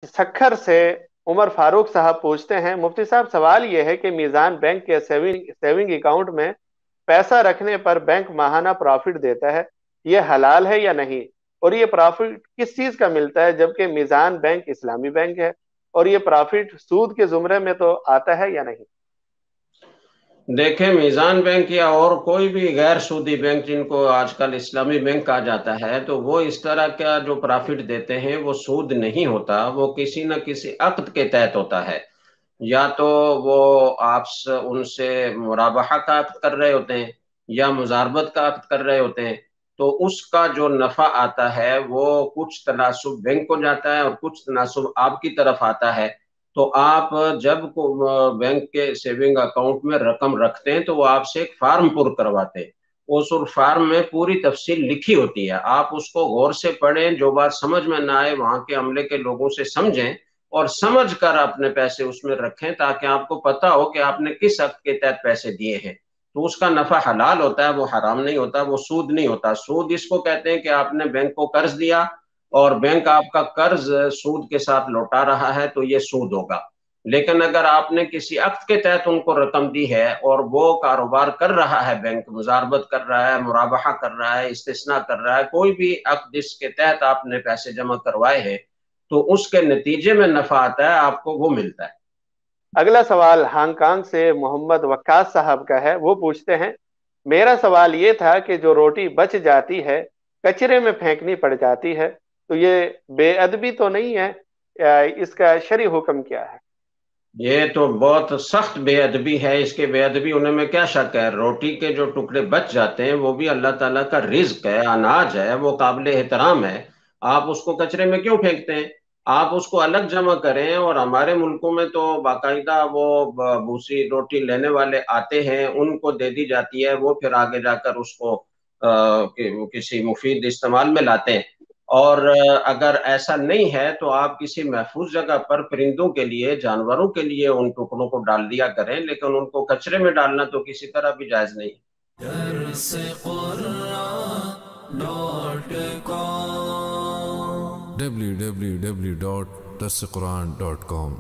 सखर से उमर फारूक साहब पूछते हैं, मुफ्ती साहब सवाल ये है कि मीज़ान बैंक के सेविंग अकाउंट में पैसा रखने पर बैंक माहाना प्रॉफिट देता है, ये हलाल है या नहीं? और ये प्रॉफिट किस चीज का मिलता है, जबकि मीज़ान बैंक इस्लामी बैंक है? और ये प्रॉफिट सूद के जुमरे में तो आता है या नहीं? देखें, मीज़ान बैंक या और कोई भी गैर सूदी बैंक जिनको आजकल इस्लामी बैंक कहा जाता है, तो वो इस तरह का जो प्रॉफिट देते हैं वो सूद नहीं होता, वो किसी न किसी अक्द के तहत होता है। या तो वो आप उनसे मुराबाहा का अक्द कर रहे होते हैं या मुजारबत का अक्द कर रहे होते हैं, तो उसका जो नफा आता है वो कुछ तनासुब बैंक को जाता है और कुछ तनासुब आपकी तरफ आता है। तो आप जब को बैंक के सेविंग अकाउंट में रकम रखते हैं तो वो आपसे एक फार्म पुर करवाते हैं। उस फार्म में पूरी तफसील लिखी होती है, आप उसको गौर से पढ़ें, जो बात समझ में ना आए वहां के अमले के लोगों से समझें और समझ कर अपने पैसे उसमें रखें, ताकि आपको पता हो कि आपने किस हक के तहत पैसे दिए हैं। तो उसका नफा हलाल होता है, वो हराम नहीं होता, वो सूद नहीं होता। सूद इसको कहते हैं कि आपने बैंक को कर्ज दिया और बैंक आपका कर्ज सूद के साथ लौटा रहा है, तो ये सूद होगा। लेकिन अगर आपने किसी अक्द के तहत उनको रकम दी है और वो कारोबार कर रहा है, बैंक मुजारबत कर रहा है, मुराबाहा कर रहा है, इस्तिस्ना कर रहा है, कोई भी अक्द इसके तहत आपने पैसे जमा करवाए हैं, तो उसके नतीजे में नफा आता है, आपको वो मिलता है। अगला सवाल हांगकांग से मोहम्मद वक्कास साहब का है। वो पूछते हैं, मेरा सवाल ये था कि जो रोटी बच जाती है कचरे में फेंकनी पड़ जाती है, तो ये बेअदबी तो नहीं है? इसका शरई हुक्म क्या है? ये तो बहुत सख्त बेअदबी है। इसके बेअदबी होने में क्या शक है? रोटी के जो टुकड़े बच जाते हैं वो भी अल्लाह ताला का रिज्क है, अनाज है, वो काबिल एहतराम है। आप उसको कचरे में क्यों फेंकते हैं? आप उसको अलग जमा करें। और हमारे मुल्कों में तो बाकायदा वो भूसी रोटी लेने वाले आते हैं, उनको दे दी जाती है, वो फिर आगे जाकर उसको किसी मुफीद इस्तेमाल में लाते हैं। और अगर ऐसा नहीं है तो आप किसी महफूज जगह पर परिंदों के लिए, जानवरों के लिए उन टुकड़ों को डाल दिया करें, लेकिन उनको कचरे में डालना तो किसी तरह भी जायज नहीं। www.darsequran.com